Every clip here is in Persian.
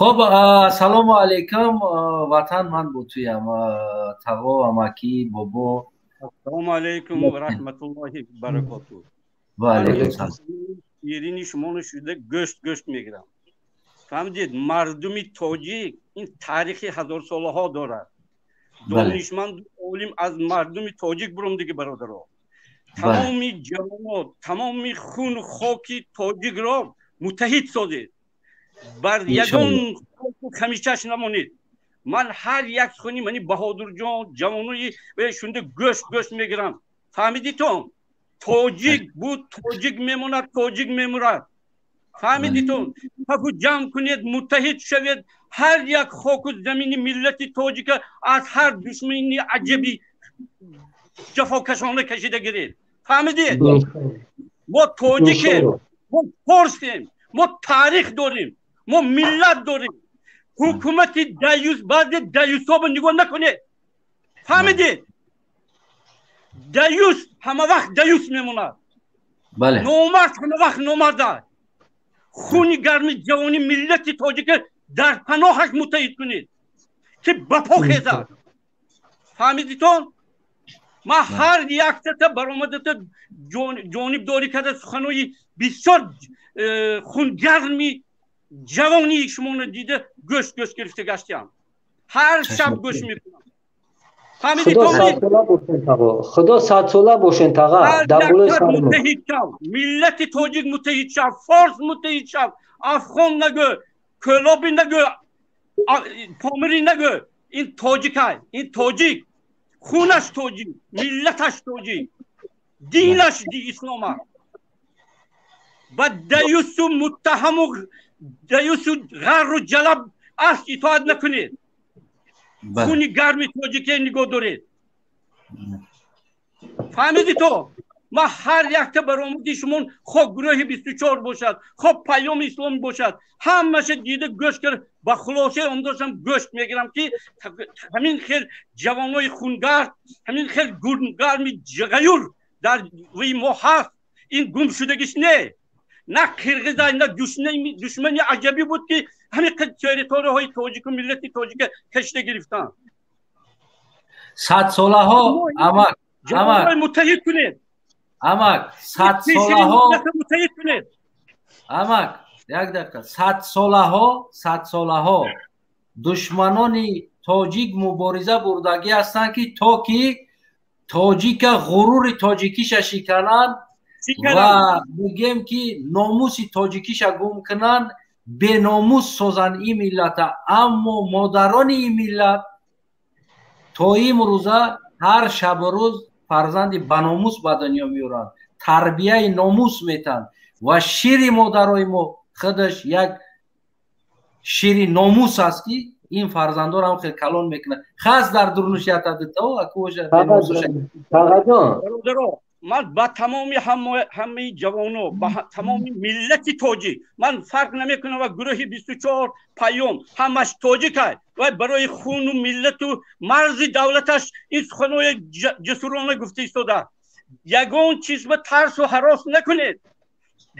خب سلام علیکم وطن من بوتویم تقا اماکی بابا. سلام علیکم و رحمت الله و برکاته. و علیکم سلام. شیرینی شما رو شده گشت میگیرم. فهمیدید مردمی تاجیک این تاریخی هزار ساله ها دارد. دانشمند علم از مردمی تاجیک برام دیگه برادرها. تمامی جوانات تمامی خون خاکی تاجیک را متحد سازید. بر یگان خمیشهش نمانید. من هر یک خونی منی بهادر جان جوانوی و شونده گشت میگیرم. فهمیدی تو؟ تاجیک بود تاجیک میموند تاجیک میمورد. فهمیدی تو؟ پاکو جمع کنید متحد شوید. هر یک خاک و زمینی ملتی تاجیک از هر دشمنی عجبی جفاکشانه کشیده گیرید. فهمیدید؟ ما تاجیکیم، ما فارسیم، ما تاریخ داریم، ما ملت داریم. حکومت دیوس بعد دیوس ها نگاه نکنید. فهمیدید؟ دیوس همه وقت دیوس میموند. نامرد همه وقت نامرد. خونی گرمی جوانی ملت تاجیک در پناهش متحد کنید که بپا خیزد. فهمیدیتون؟ ما هر یک تا برآمدت جانب داری کرده سخنوی بسیار خونگرمی جوانی شما دیده گشت گرفته گشتیم. هر شب گوش میکنم. خدا صد ساله باشین تاقا. متحد شو. ملت تاجیک متحد شو. فارس متحد شو. افغان نگو، کلابی نگو، پامری نگو. این تاجیک های. این تاجیک خونش تاجیک، ملتش تاجیک، دینش دی اسلام. و دیوس و متهم و دیوس و غر و جلب است اطاعت نکنید. خونی گرمی تاجیکی نگاه دارید. فهمیدی تو؟ ما هر یک تا برآمدی شما خواه گروه 24 باشد، خواه پیام اسلام باشد، همهش دیده گوشت کرد. با خلاصه اون داشتم گوشت میگیرم که همین خیل جوانای خونگرد، همین خیل گرمی غیور در وی ما هست. این گم شدگیش نه قرغیزای نه دشمنی عجبی بود که همین تریتوری های تاجیک و ملت تاجیک کشته گرفتن. 100 ساله ها جوانای متحد کنید. 100 ساله ها متحد کنید. یک دقیقه. 100 ساله ها دشمنان تاجیک مبارزه بردگی هستند که تا که تاجیک غرور تاجیکیش شکنن و بگیم که ناموس تاجیکیش گم کنن، به ناموس سازن این ملت. اما مادران این ملت تا این روزه هر شب روز فرزند بناموس به دنیا میارن، تربیه ناموس میتن و شیر مادرای ما خودش یک شیر ناموس است که این فرزندا رو هم خیلی کلان میکنه. خاص در درونشیت دتا و اکوجا من با تمامی همه جوانو با تمامی ملت تاجیک من فرق نمیکنم و گروه 24 پیام همش تاجیک است و برای خون و ملت و مرز دولتش این سخنای جسورانه گفته ایستاده. یگان چیز به ترس و هراس نکنید.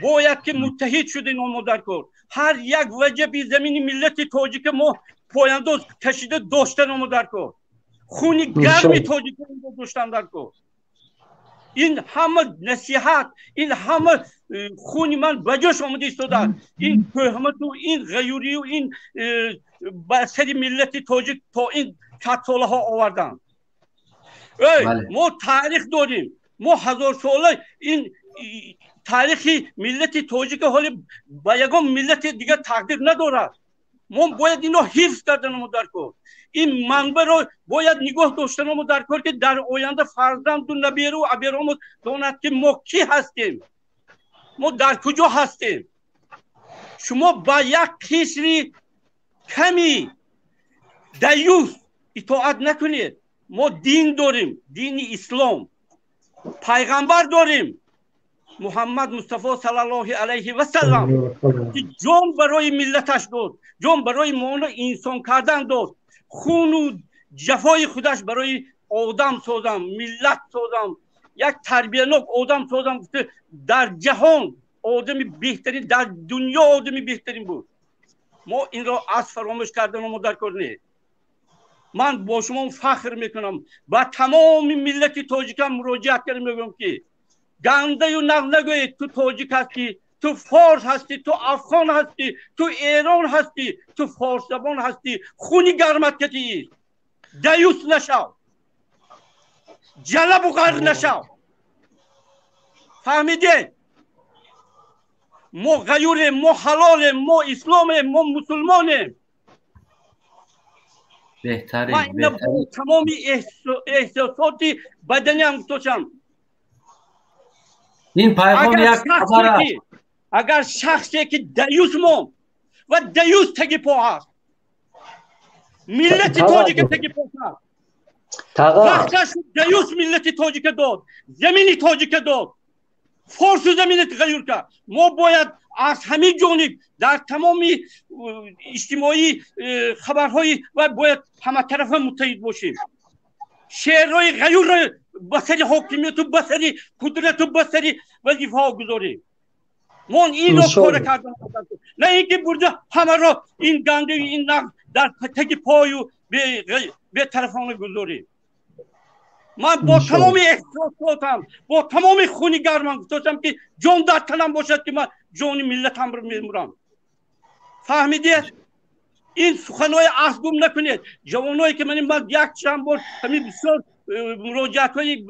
باید که متحد شده نامادر کن. هر یک وجه بی زمین ملت تاجیک ما پایانداز کشیده داشته نامادر کن. خونی گرمی تاجیک داشتن در کن. این همه نصیحت، این همه خونی من بجاش آمده ایستادن. این تهمت و این غیوری و این بسری ملت تاجیک تا این 100 ساله ها آوردن. ما تاریخ داریم. ما 1000 ساله این تاریخی ملت تاجیک حالی با یگان ملت دیگه تقدیر ندارد. ما باید اینو حفظ کردن و درک کن. این منبع رو باید نگاه داشتن و درک کن که در آینده فرزند و نبیره و عبیرامون داند که ما کی هستیم، ما در کجا هستیم. شما با یک کسری کمی دیوس اطاعت نکنید. ما دین داریم، دین اسلام، پیغمبر داریم محمد مصطفی صلی الله علیه و سلم که جان برای ملتش داد، جان برای ما انسان کردن داد، خون و جفای خودش برای آدم سازم، ملت سازم، یک تربیت‌ناک آدم سازم. در جهان آدمی بهترین، در دنیا آدمی بهترین بود. ما این را از فراموش کردن و در کنید. من با شما فخر میکنم، با تمام ملت تاجیکم مراجعت کردم میگم که گنده و نگوید تو تاجیک هستی، تو فارس هستی، تو افغان هستی، تو ایران هستی، تو فارس زبان هستی، خونی گرمت کتی دیوس نشو، جلب و غرق نشو. فهمیده؟ ما غیوریم، ما حلالیم، ما اسلامیم، ما مسلمانیم. بهترین من اینا با تمامی احساساتی بدنی هم توشم. این پیغام یک خبر است. اگر شخصی که دیوس مون و دیوس تگی پا هست، ملت تاجیک تگی پا هست، وقتش دیوس ملت تاجیک داد، زمینی تاجیک داد، فارس و زمینت غیور کرد. ما باید از همین جانب در تمامی اجتماعی خبرهایی و باید همه طرف متحد باشیم. شعرهای غیور را بسری حاکمیت و بسری قدرت و بسری وظیفه ها گذاریم. ما این را کار کردن، نه اینکه برده همه را این گنده این نقد در تک پای و به طرفان گذاریم. من با تمام احساساتم، با تمام خونی گرمم گفتم که جان در تنم باشد که من جان ملتم رو میمرم. فهمیدید؟ این سخنهای اصگم نکنید. جوانایی که من یک چند بار همین بسیار مراجعت های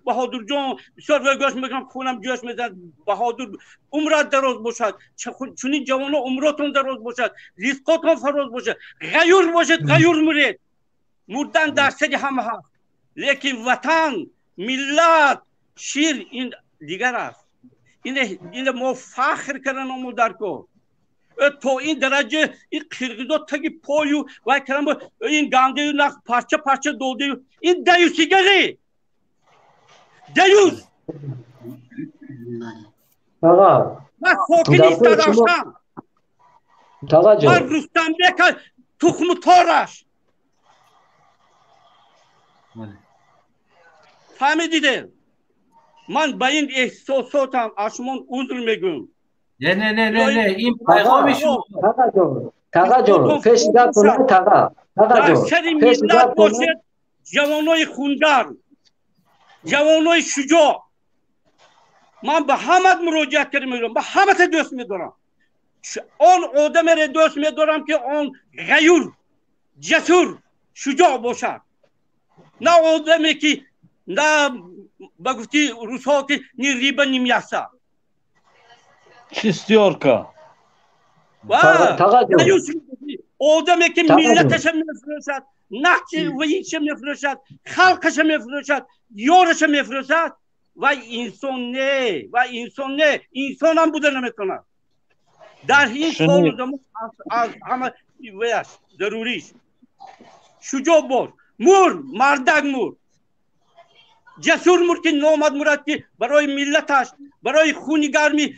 بهادر جان بسیار وگاش میکنم، خونم جوش میزد. بهادر عمرت دراز باشد، چونین جوانا عمراتون دراز باشد، رزقاتون فراز باشد، غیور باشد، غیور مرید. مردن در سری همه هست، لیکن وطن، ملت، شیر این دیگر است. این ما فخر کردن و درکو تو این درجه این قرقیزا تگی پایو و کرم این گنده نخ پارچه پارچه دوده این دیوسیگری دیوس آقا من خاکنیست داشتم. من رستم بکر تخم تارش. فهمیدیده؟ من با این احساساتم از شما عذر میگم. نه این پیغام شما. تاقا جون پیش گپ کنه تاقا در جون سری ملت باشد جوانای خوندار، جوانای شجاع. من به همت مراجعت کردم میگم، به همت دوست میدارم. آن آدم را دوست میدارم که آن غیور، جسور، شجاع باشد. نه آدمی که نه بگفتی روزها که نی ریبه نمیسته. شستیارکا آدمی که ملتش میفروشد، نقش ویش میفروشد، خلقش میفروشد، یارش میفروشد و انسان نه، و انسان نه، انسان هم بوده نمیتونه. در این سال زمان از همه ویش ضروریش شجاع باش. مردک جسور مرد که نامد مرد که برای ملتش، برای خونی گرمی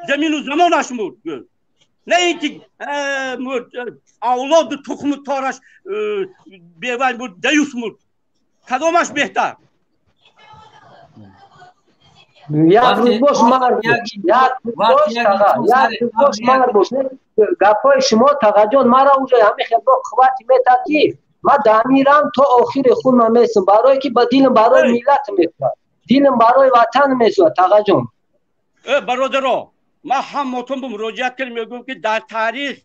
زمین و زمانش مرد. نه اینکه اولاد تخم تارش بیوان مرد، دیوس مرد. کدامش بهتر؟ یک روز باش مرد باش. گپای شما تاقا جان مرا اونجا همه خیلی با قوتی میتکی من دمیرم تا آخر خون من میسم برای که با دیلم برای ملت میسواد، دیلم برای وطن میسواد. تاقا جان برادرها، من همتون به مراجعت کردم میگم که در تاریخ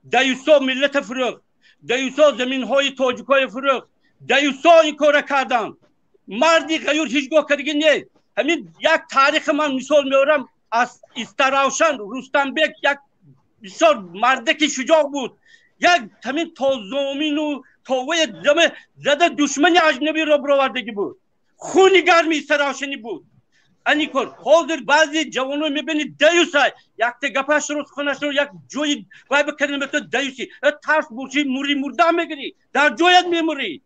دیوسا ملت فروخت، دیوسا زمین های تاجیک های فروخت، دیوسا این کار کردن. مردی غیور هیچگاه کردگی نیست. همین یک تاریخ من مثال میارم از استراوشن رستم بک، یک بسیار مردک شجاع بود. یک همین تا زمین و تاوی زمه زده دشمن اجنبی را برآوردگی بود. خونی گرمی استراوشنی بود. اینی کار حاضر بعضی جوانو میبینید دیوسای یک تگپش رو خونش رو یک جوی وای بکنیم به تو دیوسی ترس بوچی موری مرده میگیری، در جویت میموری.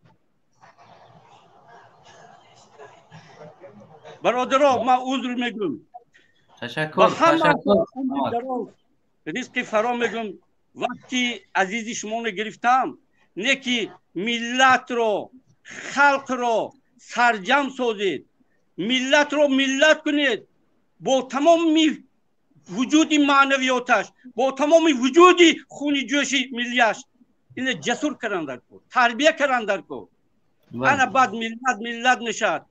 برادرها من عذر میگم. تشکر. ریسک فرا میگم وقتی عزیزی شما رو گرفتم نه که ملت رو، خلق رو سرجم سازید، ملت رو ملت کنید، با تمام وجودی معنویاتش با تمام وجودی خونی جوشی ملیش اینه جسور کرندر کو تربیه کرندر کو انا بعد ملت نشد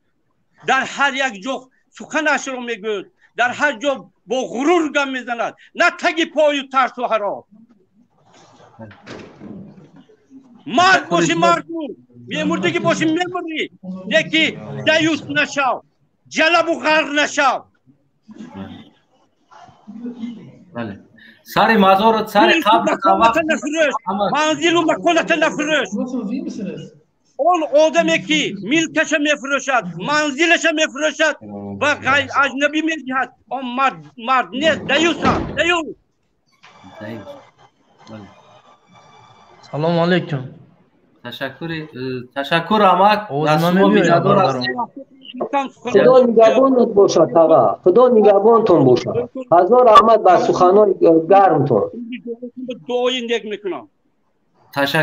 در هر یک جا سخنش رو میگوید در هر جا با غرور گم میزند نه تگی پای و ترس و حرام مرد باشی مرد میمردگی باشی میمردی یکی دیوس نشو جلب و غرق نشو بله سر مزار سر قبر وقت منزل و مکانت نفروش اون آدمی که ملکش میفروشد منزلش میفروشد و غیر اجنبی میدهد اون مرد نیست دیوس سلام علیکم تشکر امک خدا نگهبانت باشد آقا خدا نگهبانتون باشد هزار رحمت بر سخنان گرمتون دعای نیک میکنم تشکر